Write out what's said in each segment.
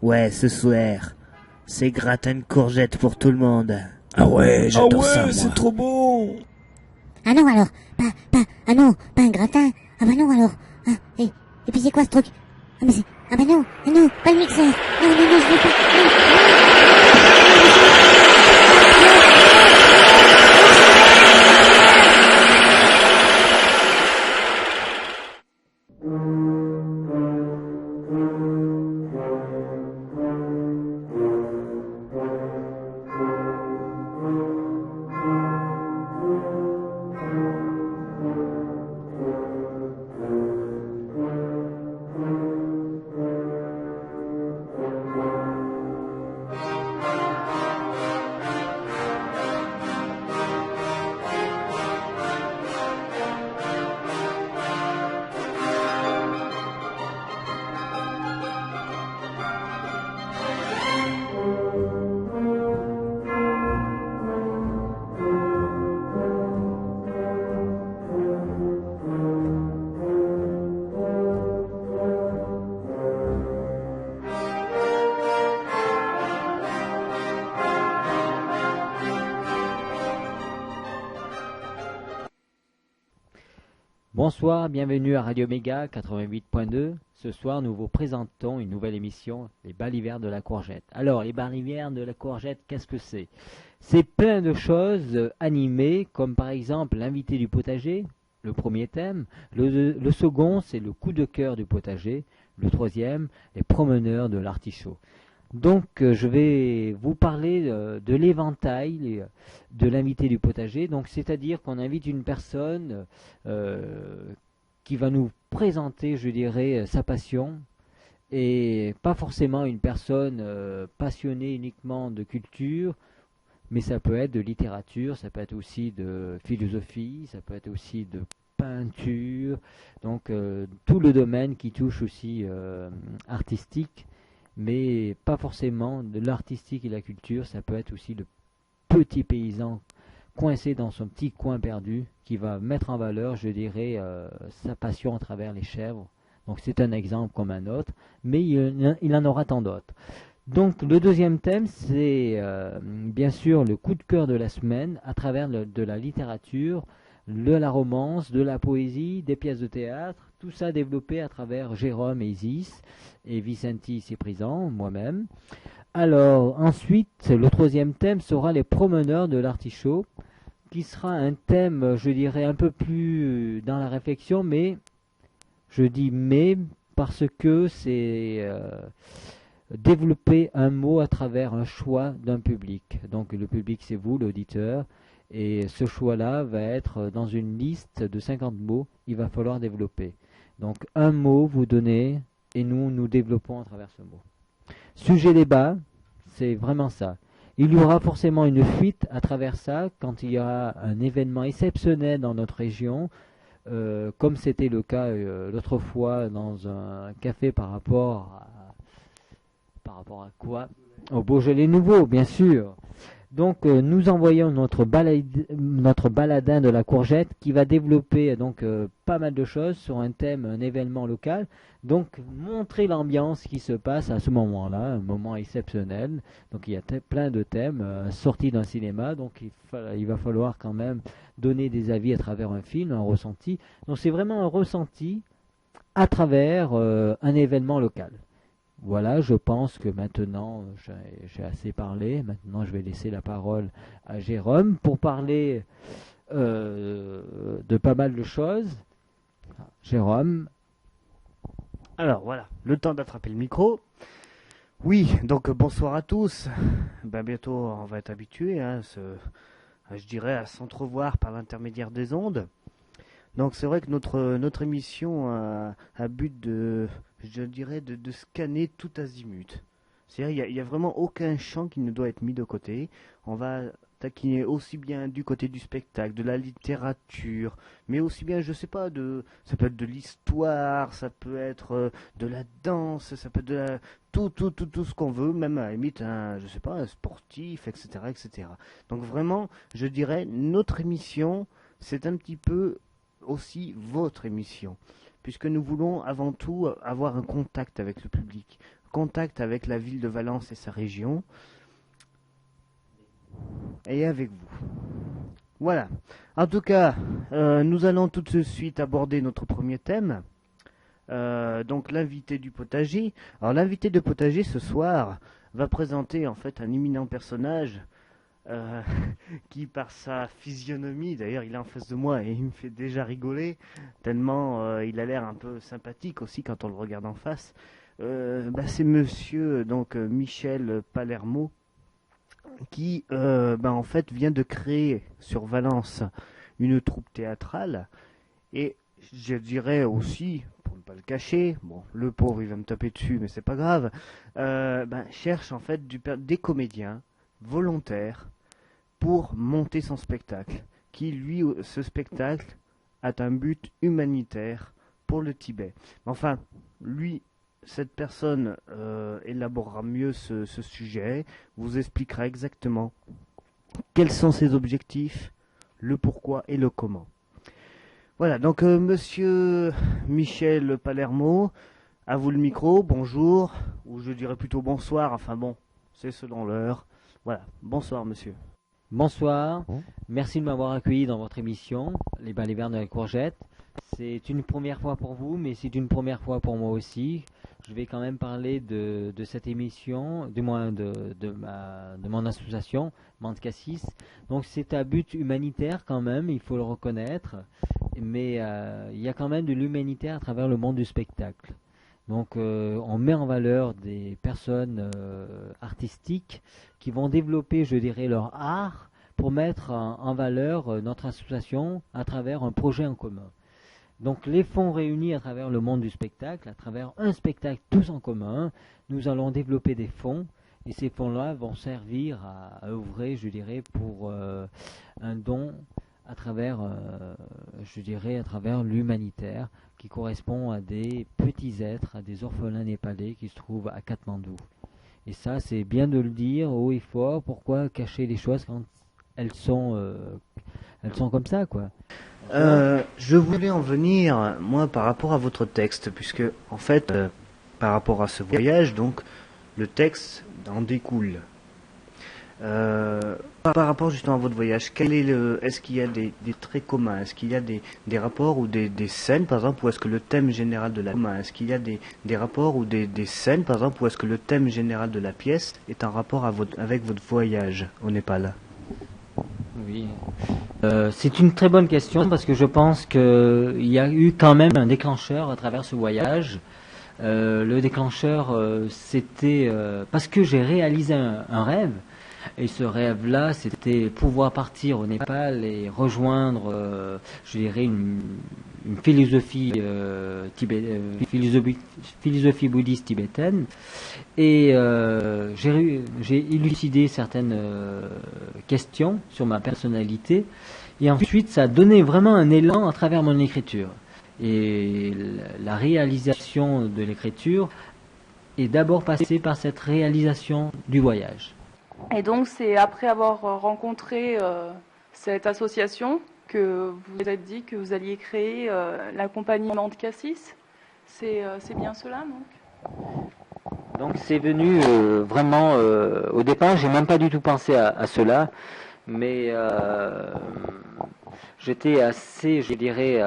Ouais, ce soir, c'est gratin de courgettes pour tout le monde. Ah ouais, j'adore ça, moi. C'est trop bon. Ah non alors, ah non, pas un gratin. Ah bah non alors. Ah, et puis c'est quoi ce truc? Ah mais c'est, ah bah non, pas le mixeur. Non, je veux pas. Bonsoir, bienvenue à Radio Méga 88.2. Ce soir, nous vous présentons une nouvelle émission, les balivernes de la courgette. Alors, les balivernes de la courgette, qu'est-ce que c'est? C'est plein de choses animées, comme par exemple l'invité du potager, le premier thème. Le second, c'est le coup de cœur du potager. Le troisième, les promeneurs de l'artichaut. Donc, je vais vous parler de l'éventail de l'invité du potager. Donc, c'est-à-dire qu'on invite une personne qui va nous présenter, je dirais, sa passion, et pas forcément une personne passionnée uniquement de culture, mais ça peut être de littérature, ça peut être aussi de philosophie, ça peut être aussi de peinture, donc tout le domaine qui touche aussi artistique. Mais pas forcément de l'artistique et la culture, ça peut être aussi le petit paysan coincé dans son petit coin perdu qui va mettre en valeur, je dirais, sa passion à travers les chèvres. Donc c'est un exemple comme un autre, mais il en aura tant d'autres. Donc le deuxième thème, c'est bien sûr le coup de cœur de la semaine à travers de la littérature, de la romance, de la poésie, des pièces de théâtre, tout ça développé à travers Jérôme et Isis, et Vicenti ici présent, moi-même. Alors, ensuite, le troisième thème sera les promeneurs de l'artichaut, qui sera un thème, je dirais, un peu plus dans la réflexion, mais, je dis mais, parce que c'est développer un mot à travers un choix d'un public. Donc, le public, c'est vous, l'auditeur. Et ce choix-là va être dans une liste de 50 mots, il va falloir développer. Donc un mot, vous donnez, et nous développons à travers ce mot. Sujet débat, c'est vraiment ça. Il y aura forcément une fuite à travers ça quand il y aura un événement exceptionnel dans notre région, comme c'était le cas l'autre fois dans un café par rapport à quoi? Au Beaujolais nouveau, bien sûr. Donc nous envoyons notre baladin de la courgette qui va développer donc pas mal de choses sur un thème, un événement local. Donc montrer l'ambiance qui se passe à ce moment-là, un moment exceptionnel. Donc il y a plein de thèmes sortis d'un cinéma. Donc il va falloir quand même donner des avis à travers un film, un ressenti. Donc c'est vraiment un ressenti à travers un événement local. Voilà, je pense que maintenant j'ai assez parlé. Maintenant, je vais laisser la parole à Jérôme pour parler de pas mal de choses. Jérôme. Alors voilà, le temps d'attraper le micro. Oui, donc bonsoir à tous. Bientôt, on va être habitué, je dirais, à s'entrevoir par l'intermédiaire des ondes. Donc c'est vrai que notre émission a but de, je dirais, de scanner tout azimut. C'est-à-dire il y a vraiment aucun champ qui ne doit être mis de côté. On va taquiner aussi bien du côté du spectacle, de la littérature, mais aussi bien, je sais pas, ça peut être de l'histoire, ça peut être de la danse, ça peut être tout ce qu'on veut, même à la limite je sais pas, un sportif, etc. Donc vraiment, je dirais, notre émission, c'est un petit peu aussi votre émission, puisque nous voulons avant tout avoir un contact avec le public, contact avec la ville de Valence et sa région, et avec vous. Voilà. En tout cas, nous allons tout de suite aborder notre premier thème. Donc l'invité du potager. Alors l'invité du potager ce soir va présenter en fait un éminent personnage qui par sa physionomie, d'ailleurs il est en face de moi et il me fait déjà rigoler tellement il a l'air un peu sympathique aussi quand on le regarde en face. C'est monsieur donc Michel Palermo qui en fait vient de créer sur Valence une troupe théâtrale et je dirais aussi, pour ne pas le cacher, bon le pauvre il va me taper dessus mais c'est pas grave, cherche en fait des comédiens volontaires pour monter son spectacle, qui lui, ce spectacle, a un but humanitaire pour le Tibet. Enfin, lui, cette personne élaborera mieux ce sujet, vous expliquera exactement quels sont ses objectifs, le pourquoi et le comment. Voilà, donc monsieur Michel Palermo, à vous le micro, bonjour, ou je dirais plutôt bonsoir, enfin bon, c'est selon l'heure. Voilà, bonsoir monsieur. Bonsoir, merci de m'avoir accueilli dans votre émission, Les Balivernes de la Courgette. C'est une première fois pour vous, mais c'est une première fois pour moi aussi. Je vais quand même parler de cette émission, du moins de mon association, Mante Cassis. Donc c'est à but humanitaire quand même, il faut le reconnaître, mais il y a quand même de l'humanitaire à travers le monde du spectacle. Donc on met en valeur des personnes artistiques qui vont développer, je dirais, leur art pour mettre en valeur notre association à travers un projet en commun. Donc les fonds réunis à travers le monde du spectacle, à travers un spectacle tous en commun, nous allons développer des fonds et ces fonds-là vont servir à œuvrer, je dirais, pour un don à travers, je dirais, à travers l'humanitaire qui correspond à des petits êtres, à des orphelins népalais qui se trouvent à Katmandou. Et ça, c'est bien de le dire haut et fort. Pourquoi cacher les choses quand elles sont comme ça, quoi. Je voulais en venir, moi, par rapport à votre texte, puisque, en fait, par rapport à ce voyage, donc, le texte en découle. Par rapport justement à votre voyage, est-ce qu'il y a des traits communs? Est-ce qu'il y a des rapports ou des scènes, par exemple, ou est-ce que le thème général de la est-ce qu'il y a des rapports ou des scènes, par exemple, ou est-ce que le thème général de la pièce est en rapport avec votre voyage au Népal? Oui, c'est une très bonne question parce que je pense qu'il y a eu quand même un déclencheur à travers ce voyage. Le déclencheur, c'était parce que j'ai réalisé un rêve. Et ce rêve-là, c'était pouvoir partir au Népal et rejoindre, je dirais, une philosophie, philosophie bouddhiste tibétaine. Et j'ai élucidé certaines questions sur ma personnalité. Et ensuite, ça a donné vraiment un élan à travers mon écriture. Et la réalisation de l'écriture est d'abord passée par cette réalisation du voyage. Et donc c'est après avoir rencontré cette association que vous vous êtes dit que vous alliez créer la compagnie Mante Cassis. C'est bien cela, donc? Donc c'est venu vraiment au départ, j'ai même pas du tout pensé à cela, mais j'étais assez, je dirais,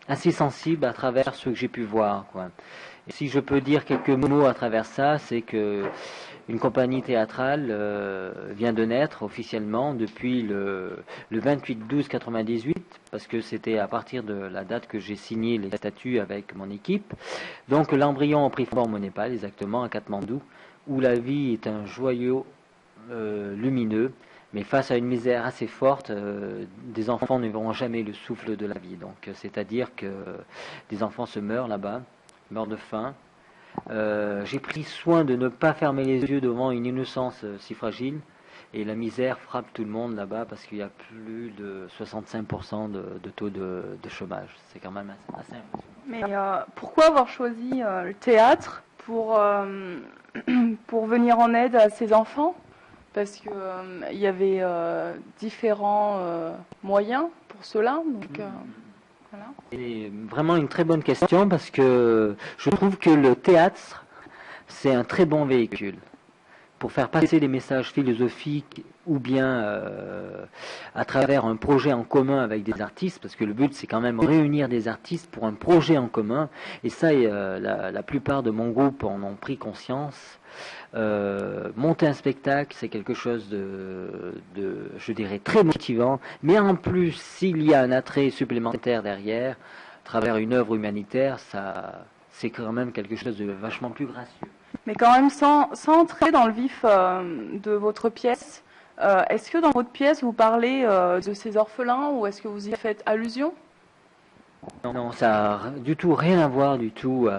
assez sensible à travers ce que j'ai pu voir, quoi. Et si je peux dire quelques mots à travers ça, c'est que une compagnie théâtrale vient de naître officiellement depuis le 28-12-98, parce que c'était à partir de la date que j'ai signé les statuts avec mon équipe. Donc l'embryon a pris forme au Népal, exactement, à Katmandou, où la vie est un joyau lumineux, mais face à une misère assez forte, des enfants ne verront jamais le souffle de la vie. Donc c'est-à-dire que des enfants se meurent là-bas, meurent de faim. J'ai pris soin de ne pas fermer les yeux devant une innocence si fragile, et la misère frappe tout le monde là-bas parce qu'il y a plus de 65% de taux de chômage. C'est quand même assez impressionnant. Mais pourquoi avoir choisi le théâtre pour venir en aide à ces enfants? Parce que il y avait différents moyens pour cela. Donc, Voilà. C'est vraiment une très bonne question parce que je trouve que le théâtre, c'est un très bon véhicule pour faire passer des messages philosophiques ou bien à travers un projet en commun avec des artistes, parce que le but c'est quand même réunir des artistes pour un projet en commun, et ça la plupart de mon groupe en ont pris conscience. Monter un spectacle, c'est quelque chose je dirais, très motivant, mais en plus, s'il y a un attrait supplémentaire derrière, à travers une œuvre humanitaire, c'est quand même quelque chose de vachement plus gracieux. Mais quand même, sans entrer dans le vif de votre pièce, est-ce que dans votre pièce, vous parlez de ces orphelins ou est-ce que vous y faites allusion? Non, ça n'a du tout rien à voir du tout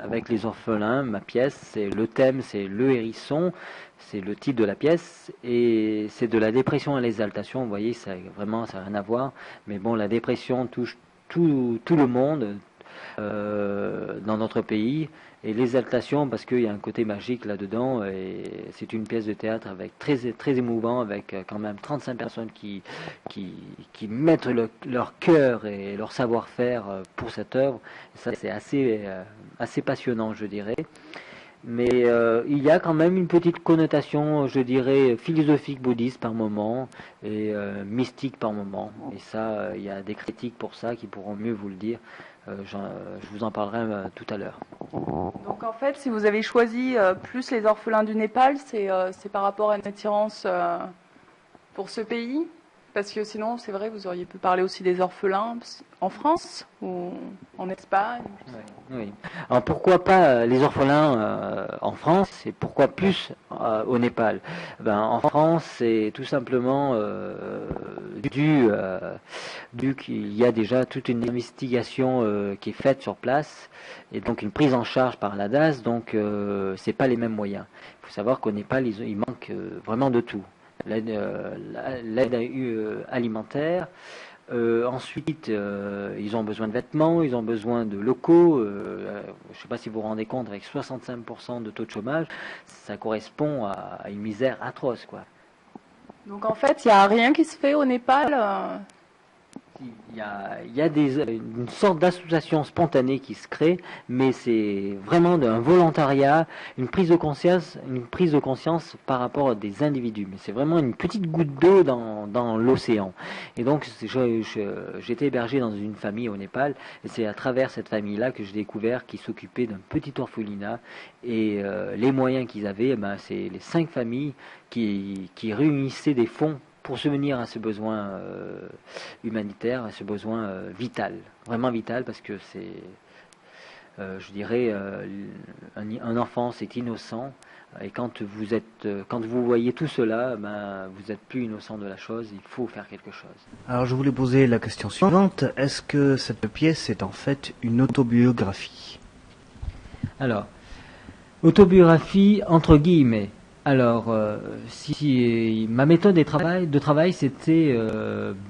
avec les orphelins. Ma pièce, le thème, c'est le hérisson, c'est le titre de la pièce, et c'est de la dépression à l'exaltation. Vous voyez, ça n'a rien à voir. Mais bon, la dépression touche tout le monde dans notre pays, et l'exaltation parce qu'il y a un côté magique là-dedans, et c'est une pièce de théâtre avec très très émouvant, avec quand même 35 personnes qui mettent leur cœur et leur savoir-faire pour cette œuvre. Ça, c'est assez passionnant, je dirais. Mais il y a quand même une petite connotation, je dirais, philosophique bouddhiste par moment et mystique par moment. Et ça, il y a des critiques pour ça qui pourront mieux vous le dire. Je vous en parlerai tout à l'heure. Donc en fait, si vous avez choisi plus les orphelins du Népal, c'est par rapport à une attirance pour ce pays? Parce que sinon, c'est vrai, vous auriez pu parler aussi des orphelins en France ou en Espagne. Oui. Alors pourquoi pas les orphelins en France, et pourquoi plus au Népal? En France, c'est tout simplement dû qu'il y a déjà toute une investigation qui est faite sur place, et donc une prise en charge par la DAS, donc c'est pas les mêmes moyens. Il faut savoir qu'au Népal, il manque vraiment de tout. L'aide alimentaire. Ensuite, ils ont besoin de vêtements, ils ont besoin de locaux. Je ne sais pas si vous vous rendez compte, avec 65% de taux de chômage, ça correspond à une misère atroce, quoi. Donc en fait, il n'y a rien qui se fait au Népal. Il y a une sorte d'association spontanée qui se crée, mais c'est vraiment un volontariat, une prise de conscience par rapport à des individus. Mais c'est vraiment une petite goutte d'eau dans l'océan. Et donc, j'étais hébergé dans une famille au Népal, et c'est à travers cette famille-là que j'ai découvert qu'ils s'occupaient d'un petit orphelinat. Et les moyens qu'ils avaient, c'est les 5 familles qui réunissaient des fonds pour subvenir à ce besoin humanitaire, à ce besoin vital, vraiment vital, parce que c'est, je dirais, un enfant, c'est innocent, et quand vous voyez tout cela, vous n'êtes plus innocent de la chose, il faut faire quelque chose. Alors je voulais poser la question suivante, est-ce que cette pièce est en fait une autobiographie? Alors, autobiographie entre guillemets. Alors, ma méthode de travail, c'était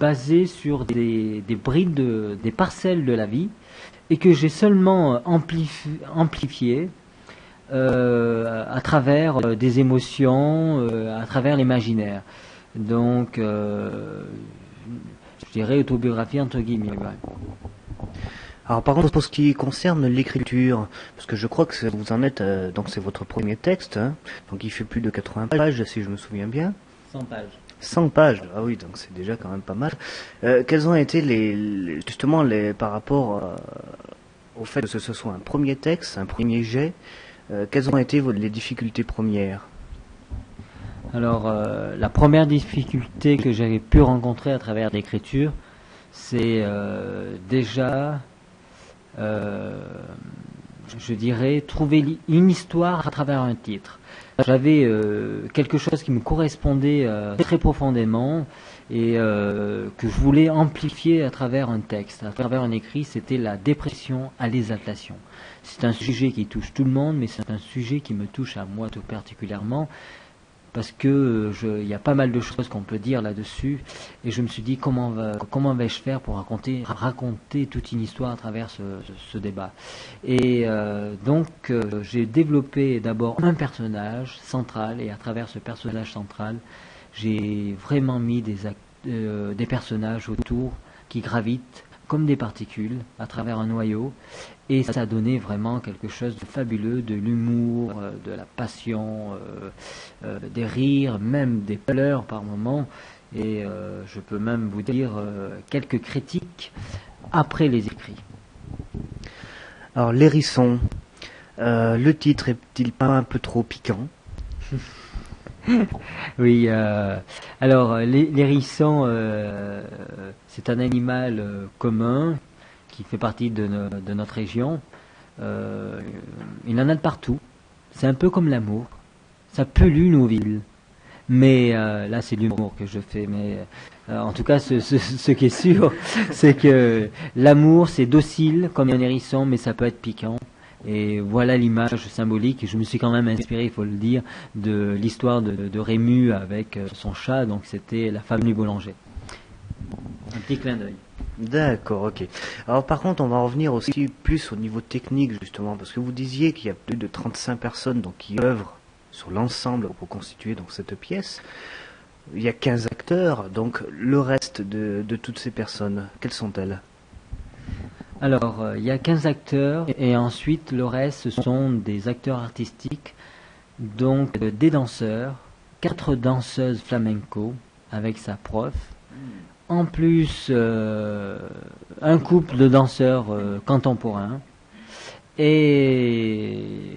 basé sur des brides, des parcelles de la vie, et que j'ai seulement amplifié à travers des émotions, à travers l'imaginaire. Donc, je dirais autobiographie entre guillemets. Ouais. Alors par contre, pour ce qui concerne l'écriture, parce que je crois que vous en êtes, donc c'est votre premier texte, hein, donc il fait plus de 80 pages si je me souviens bien. 100 pages. 100 pages, ah oui, donc c'est déjà quand même pas mal. Quels ont été justement par rapport au fait que ce soit un premier texte, un premier jet, quelles ont été les difficultés premières? Alors la première difficulté que j'avais pu rencontrer à travers l'écriture, c'est déjà... je dirais, trouver une histoire à travers un titre. J'avais quelque chose qui me correspondait très profondément et que je voulais amplifier à travers un texte, à travers un écrit. C'était la dépression à l'exaltation. C'est un sujet qui touche tout le monde, mais c'est un sujet qui me touche à moi tout particulièrement, parce que il y a pas mal de choses qu'on peut dire là-dessus, et je me suis dit comment vais-je faire pour raconter toute une histoire à travers ce débat. Et donc j'ai développé d'abord un personnage central, et à travers ce personnage central, j'ai vraiment mis des personnages autour qui gravitent comme des particules à travers un noyau, et ça a donné vraiment quelque chose de fabuleux, de l'humour, de la passion, des rires, même des pleurs par moments, et je peux même vous dire quelques critiques après les écrits. Alors, l'hérisson, le titre est-il pas un peu trop piquant? Oui, alors l'hérisson, c'est un animal commun qui fait partie de notre région. Il en a de partout. C'est un peu comme l'amour. Ça pollue nos villes. Mais là, c'est l'humour que je fais. Mais en tout cas, ce qui est sûr, c'est que l'amour, c'est docile comme un hérisson, mais ça peut être piquant. Et voilà l'image symbolique. Je me suis quand même inspiré, il faut le dire, de l'histoire de Rému avec son chat. Donc c'était la femme du boulanger. Un petit clin d'œil. D'accord, ok. Alors par contre, on va revenir aussi plus au niveau technique justement, parce que vous disiez qu'il y a plus de 35 personnes donc, qui œuvrent sur l'ensemble pour constituer donc, cette pièce. Il y a 15 acteurs, donc le reste de toutes ces personnes, quelles sont-elles? Alors, il y a 15 acteurs, et ensuite le reste, ce sont des acteurs artistiques, donc des danseurs, 4 danseuses flamenco avec sa prof, en plus un couple de danseurs contemporains, et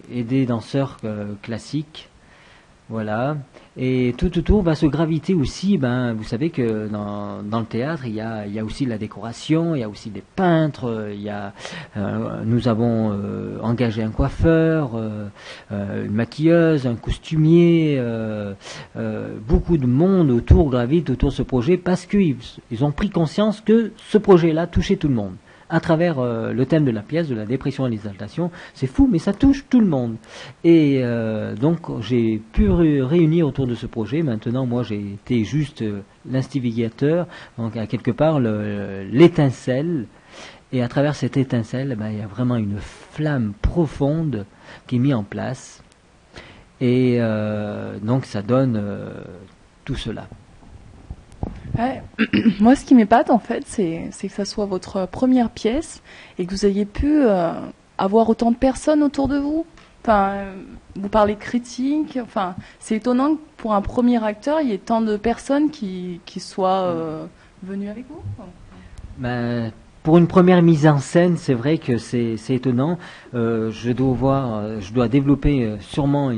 des danseurs classiques. Voilà. Et tout autour va se graviter aussi, vous savez que dans le théâtre, il y a aussi la décoration, il y a aussi des peintres, nous avons engagé un coiffeur, une maquilleuse, un costumier, beaucoup de monde gravite autour de ce projet parce qu'ils ont pris conscience que ce projet-là touchait tout le monde. À travers le thème de la pièce, de la dépression et l'exaltation, c'est fou, mais ça touche tout le monde. Et donc j'ai pu réunir autour de ce projet. Maintenant, moi, j'ai été juste l'instigateur, donc à quelque part l'étincelle. Et à travers cette étincelle, il y a vraiment une flamme profonde qui est mise en place. Et donc ça donne tout cela. Ouais. Moi, ce qui m'épate, en fait, c'est que ça soit votre première pièce et que vous ayez pu avoir autant de personnes autour de vous. Enfin, vous parlez de critiques. Enfin, c'est étonnant que pour un premier acteur, il y ait tant de personnes qui soient venues avec vous. Pour une première mise en scène, c'est vrai que c'est étonnant. Je dois développer sûrement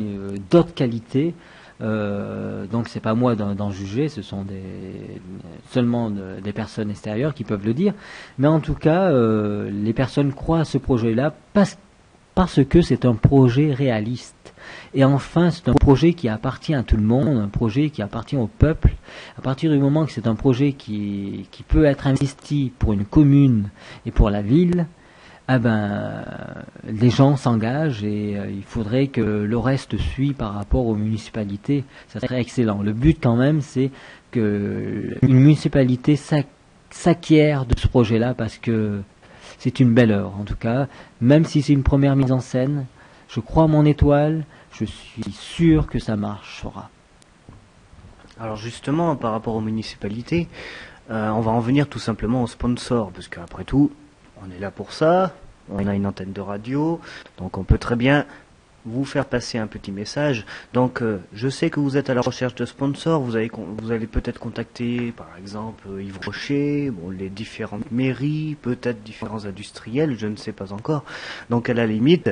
d'autres qualités. Donc c'est pas moi d'en juger, ce sont seulement des personnes extérieures qui peuvent le dire. Mais en tout cas, les personnes croient à ce projet-là parce que c'est un projet réaliste. Et enfin, c'est un projet qui appartient à tout le monde, un projet qui appartient au peuple. À partir du moment que c'est un projet qui peut être investi pour une commune et pour la ville, les gens s'engagent et il faudrait que le reste suive par rapport aux municipalités. Ça serait excellent. Le but quand même, c'est que une municipalité s'acquiert de ce projet-là parce que c'est une belle œuvre en tout cas. Même si c'est une première mise en scène, je crois à mon étoile, je suis sûr que ça marchera. Alors justement, par rapport aux municipalités, on va en venir tout simplement aux sponsors, parce qu'après tout, on est là pour ça, on a une antenne de radio, donc on peut très bien vous faire passer un petit message. Donc je sais que vous êtes à la recherche de sponsors, vous allez peut-être contacter par exemple Yves Rocher, les différentes mairies, peut-être différents industriels, je ne sais pas encore. Donc à la limite,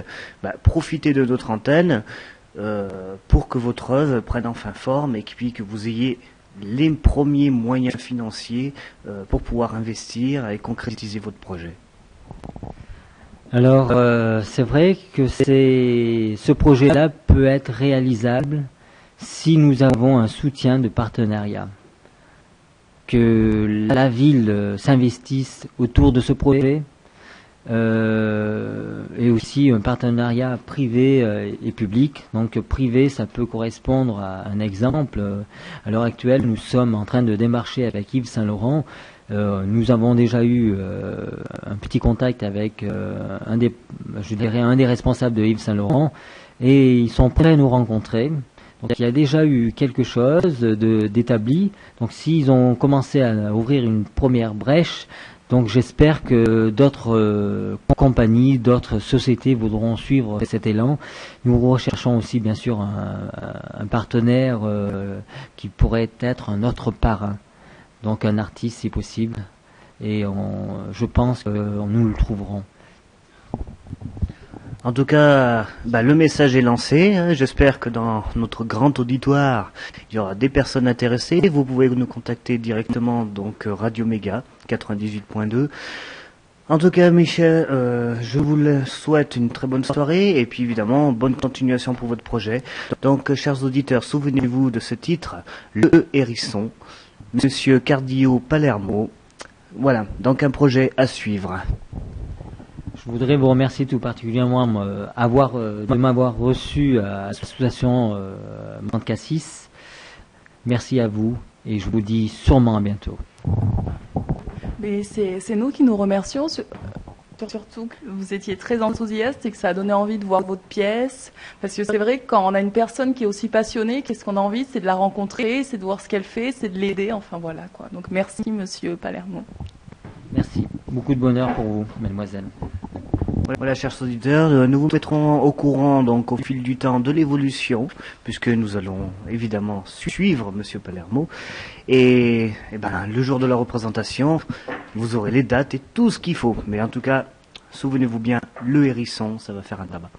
profitez de notre antenne pour que votre œuvre prenne enfin forme et puis que vous ayez les premiers moyens financiers pour pouvoir investir et concrétiser votre projet. Alors, c'est vrai que ce projet-là peut être réalisable si nous avons un soutien de partenariat. Que la ville s'investisse autour de ce projet et aussi un partenariat privé et public. Donc privé, ça peut correspondre à un exemple. À l'heure actuelle, nous sommes en train de démarcher avec Yves Saint-Laurent. Nous avons déjà eu un petit contact avec un des responsables de Yves Saint-Laurent et ils sont prêts à nous rencontrer. Donc il y a déjà eu quelque chose d'établi. Donc s'ils ont commencé à ouvrir une première brèche, Donc j'espère que d'autres compagnies, d'autres sociétés voudront suivre cet élan. Nous recherchons aussi bien sûr un partenaire qui pourrait être un autre parrain, donc un artiste si possible, et je pense que nous le trouverons. En tout cas, le message est lancé, hein. J'espère que dans notre grand auditoire, il y aura des personnes intéressées. Vous pouvez nous contacter directement, donc Radio Méga 98.2. En tout cas, Michel, je vous souhaite une très bonne soirée et puis évidemment, bonne continuation pour votre projet. Donc, chers auditeurs, souvenez-vous de ce titre, Le Hérisson, Monsieur Cardio Palermo. Voilà, donc un projet à suivre. Je voudrais vous remercier tout particulièrement de m'avoir reçu à l'association Mante Cassis. Merci à vous et je vous dis sûrement à bientôt. Mais c'est nous qui nous remercions, surtout que vous étiez très enthousiaste et que ça a donné envie de voir votre pièce. Parce que c'est vrai que quand on a une personne qui est aussi passionnée, qu'est-ce qu'on a envie? C'est de la rencontrer, c'est de voir ce qu'elle fait, c'est de l'aider, enfin voilà quoi. Donc merci Monsieur Palermo. Merci. Beaucoup de bonheur pour vous, mademoiselle. Voilà, chers auditeurs, nous vous mettrons au courant donc au fil du temps de l'évolution, puisque nous allons évidemment suivre Monsieur Palermo. Et le jour de la représentation, vous aurez les dates et tout ce qu'il faut. Mais en tout cas, souvenez-vous bien, le hérisson, ça va faire un tabac.